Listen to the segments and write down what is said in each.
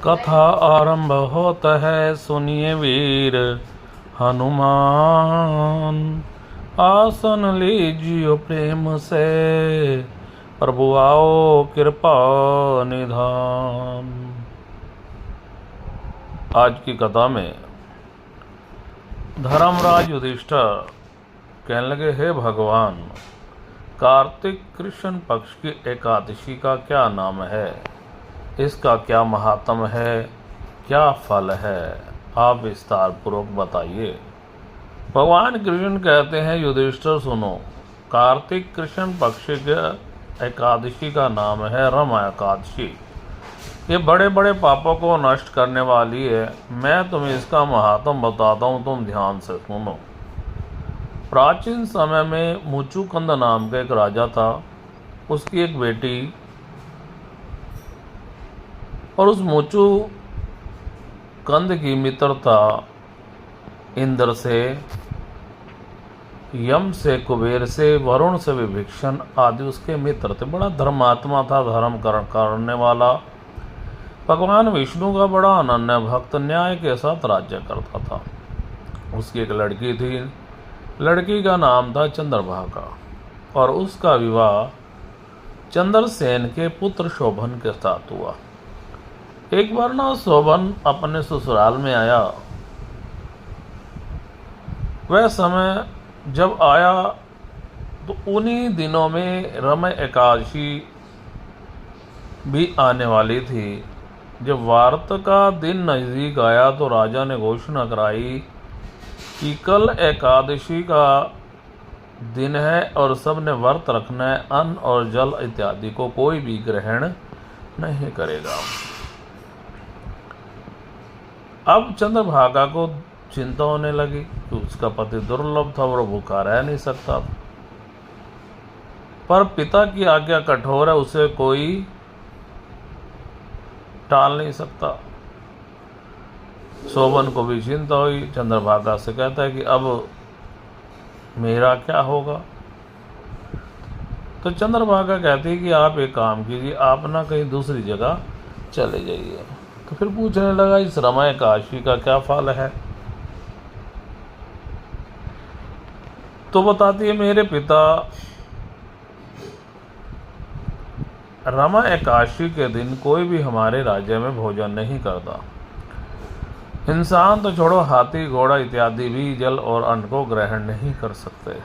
कथा आरंभ होता है, सुनिए वीर हनुमान। आसन लीजियो प्रेम से, प्रभु आओ कृपा निधान। आज की कथा में धर्मराज युधिष्ठिर कहने लगे, हे भगवान, कार्तिक कृष्ण पक्ष की एकादशी का क्या नाम है, इसका क्या महात्म है, क्या फल है, आप विस्तार पूर्वक बताइए। भगवान कृष्ण कहते हैं, युधिष्ठिर सुनो, कार्तिक कृष्ण पक्ष के एकादशी का नाम है रमा एकादशी। ये बड़े बड़े पापों को नष्ट करने वाली है। मैं तुम्हें इसका महात्म बताता हूँ, तुम ध्यान से सुनो। प्राचीन समय में मुचुकुंद नाम का एक राजा था, उसकी एक बेटी, और उस मुचुकुंद की मित्रता इंद्र से, यम से, कुबेर से, वरुण से, विभीषण आदि उसके मित्र थे। बड़ा धर्मात्मा था, धर्म करने वाला। भगवान विष्णु का बड़ा अनन्य भक्त, न्याय के साथ राज्य करता था। उसकी एक लड़की थी, लड़की का नाम था चंद्रभागा, और उसका विवाह चंद्रसेन के पुत्र शोभन के साथ हुआ। एक बार ना शोभन अपने ससुराल में आया। वह समय जब आया तो उन्हीं दिनों में रमा एकादशी भी आने वाली थी। जब व्रत का दिन नजदीक आया तो राजा ने घोषणा कराई कि कल एकादशी का दिन है और सबने व्रत रखना है। अन्न और जल इत्यादि को कोई भी ग्रहण नहीं करेगा। अब चंद्रभागा को चिंता होने लगी कि उसका पति दुर्लभ था और भूखा रह नहीं सकता था। पर पिता की आज्ञा कठोर है, उसे कोई टाल नहीं सकता। शोभन को भी चिंता हुई। चंद्रभागा से कहता है कि अब मेरा क्या होगा। तो चंद्रभागा कहती है कि आप एक काम कीजिए, आप ना कहीं दूसरी जगह चले जाइए। तो फिर पूछने लगा, इस रमा एकादशी का क्या फल है। तो बताती है, मेरे पिता रमा एकादशी के दिन कोई भी हमारे राज्य में भोजन नहीं करता। इंसान तो छोड़ो, हाथी घोड़ा इत्यादि भी जल और अन्न को ग्रहण नहीं कर सकते।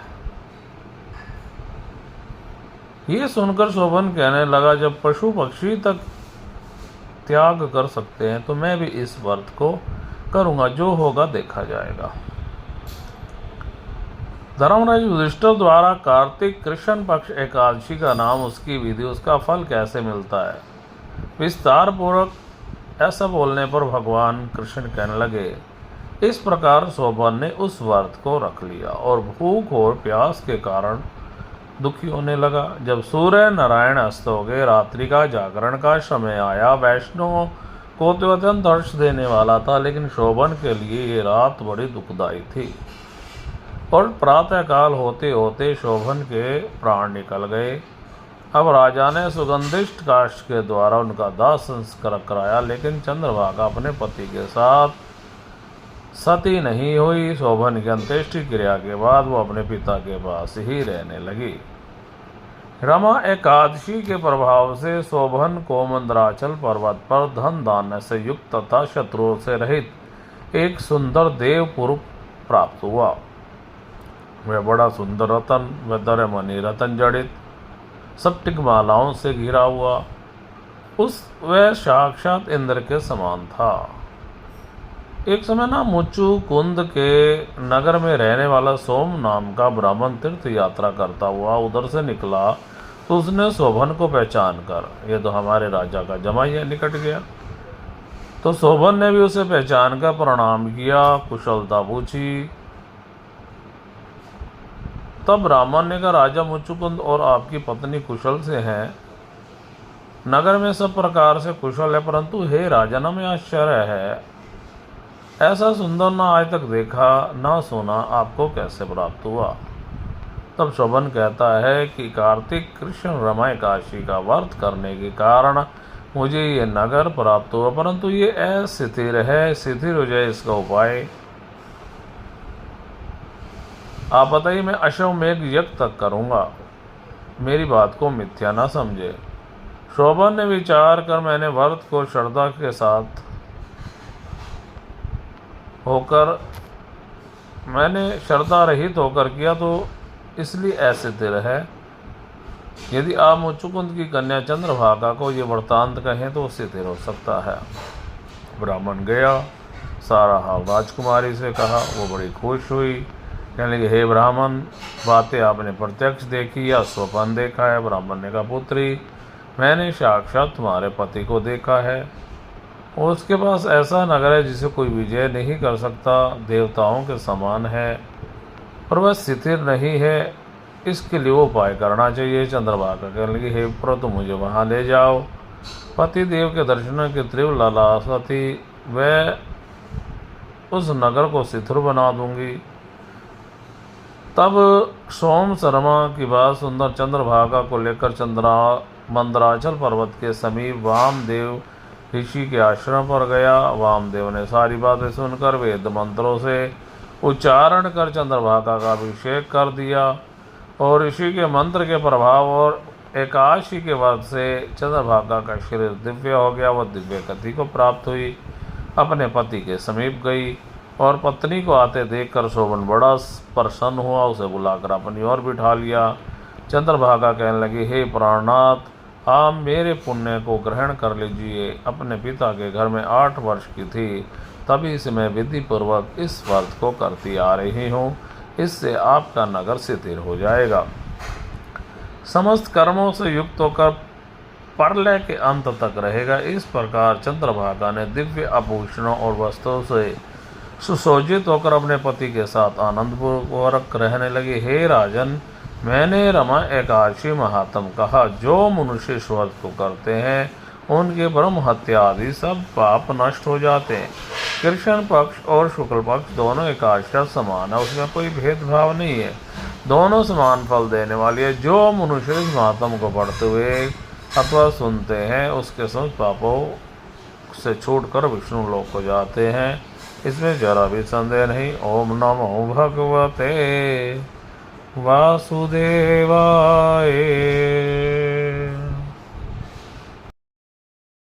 ये सुनकर शोभन कहने लगा, जब पशु पक्षी तक त्याग कर सकते हैं तो मैं भी इस व्रत को करूंगा, जो होगा देखा जाएगा। धर्मराज युधिष्ठिर द्वारा कार्तिक कृष्ण पक्ष एकादशी का नाम, उसकी विधि, उसका फल कैसे मिलता है, विस्तार पूर्वक ऐसा बोलने पर भगवान कृष्ण कहने लगे, इस प्रकार शोभन ने उस व्रत को रख लिया और भूख और प्यास के कारण दुखी होने लगा। जब सूर्य नारायण अस्त हो गए, रात्रि का जागरण का समय आया। वैष्णव को तो अत्यंत हर्ष देने वाला था, लेकिन शोभन के लिए ये रात बड़ी दुखदायी थी। और प्रातःकाल होते होते शोभन के प्राण निकल गए। अब राजा ने सुगंधिष्ठ काष्ठ के द्वारा उनका दाह संस्कार कराया, लेकिन चंद्रभागा अपने पति के साथ सती नहीं हुई। शोभन की अंत्येष्टि क्रिया के बाद वो अपने पिता के पास ही रहने लगी। रमा एकादशी के प्रभाव से शोभन को मंदराचल पर्वत पर धन धान्य से युक्त तथा शत्रुओं से रहित एक सुंदर देवपुर प्राप्त हुआ। वह बड़ा सुंदर रतन, वह मणि रतन जड़ित स्फटिक मालाओं से घिरा हुआ, वह साक्षात इंद्र के समान था। एक समय ना मुचुकुंद के नगर में रहने वाला सोम नाम का ब्राह्मण तीर्थ यात्रा करता हुआ उधर से निकला, तो उसने शोभन को पहचान कर, ये तो हमारे राजा का जमाई है, निकट गया। तो शोभन ने भी उसे पहचान कर प्रणाम किया, कुशलता पूछी। तब ब्राह्मण ने कहा, राजा मुचुकुंद और आपकी पत्नी कुशल से हैं। नगर में सब प्रकार से कुशल है, परंतु हे राजन, में आश्चर्य है, ऐसा सुंदर ना आज तक देखा ना सुना, आपको कैसे प्राप्त हुआ। तब शोभन कहता है कि कार्तिक कृष्ण रमा एकादशी का व्रत करने के कारण मुझे ये नगर प्राप्त हुआ, परंतु ये अस्थिर है, शिथिल हो जाए इसका उपाय आप बताइए। मैं अश्वमेघ यज्ञ तक करूँगा, मेरी बात को मिथ्या न समझे। शोभन ने विचार कर मैंने भरत को श्रद्धा के साथ होकर मैंने श्रद्धा रहित होकर किया तो इसलिए अस्थिर है। यदि आप मुचुकुंद की कन्या चंद्रभागा को ये वृत्तांत कहें तो स्थिर हो सकता है। ब्राह्मण गया, सारा हाल राजकुमारी से कहा। वो बड़ी खुश हुई, कहने लगी हे ब्राह्मण, बातें आपने प्रत्यक्ष देखी या स्वप्न देखा है? ब्राह्मण ने कहा पुत्री, मैंने साक्षात तुम्हारे पति को देखा है। उसके पास ऐसा नगर है जिसे कोई विजय नहीं कर सकता, देवताओं के समान है, पर वह स्थिर नहीं है, इसके लिए वो उपाय करना चाहिए। चंद्रभागा कहने लगी हे पुत्र, मुझे वहाँ ले जाओ। पति देव के दर्शन की तीव्र लालसा थी, वह उस नगर को स्थिर बना दूंगी। तब सोम शर्मा की बात सुंदर चंद्रभागा को लेकर मंदराचल पर्वत के समीप वामदेव ऋषि के आश्रम पर गया। वामदेव ने सारी बातें सुनकर वेद मंत्रों से उच्चारण कर चंद्रभागा का अभिषेक कर दिया और ऋषि के मंत्र के प्रभाव और एकादशी के वर्ष से चंद्रभागा का शरीर दिव्य हो गया। वह दिव्य गति को प्राप्त हुई, अपने पति के समीप गई और पत्नी को आते देखकर शोभन बड़ा प्रसन्न हुआ, उसे बुलाकर अपनी ओर बिठा लिया। चंद्रभागा कहने लगी हे प्राणनाथ, आप मेरे पुण्य को ग्रहण कर लीजिए। अपने पिता के घर में 8 वर्ष की थी, तभी से मैं विधि पूर्वक इस व्रत को करती आ रही हूँ, इससे आपका नगर स्थिर हो जाएगा। समस्त कर्मों से युक्त होकर प्रलय के अंत तक रहेगा। इस प्रकार चंद्रभागा ने दिव्य आभूषणों और वस्त्रों से सुसज्जित होकर अपने पति के साथ आनंदपूर्वक रहने लगी। हे राजन, मैंने रमा एकादशी महात्म कहा, जो मनुष्य इस व्रत को करते हैं उनके ब्रह्म हत्या आदि सब पाप नष्ट हो जाते हैं। कृष्ण पक्ष और शुक्ल पक्ष दोनों एकादशियाँ समान है, उसमें कोई भेदभाव नहीं है, दोनों समान फल देने वाली है। जो मनुष्य इस महात्म को पढ़ते हुए अथवा सुनते हैं उसके समस्त पापों से छूटकर विष्णु लोक को जाते हैं, इसमें जरा भी संदेह नहीं। ओम नमो भगवते वासुदेवाय।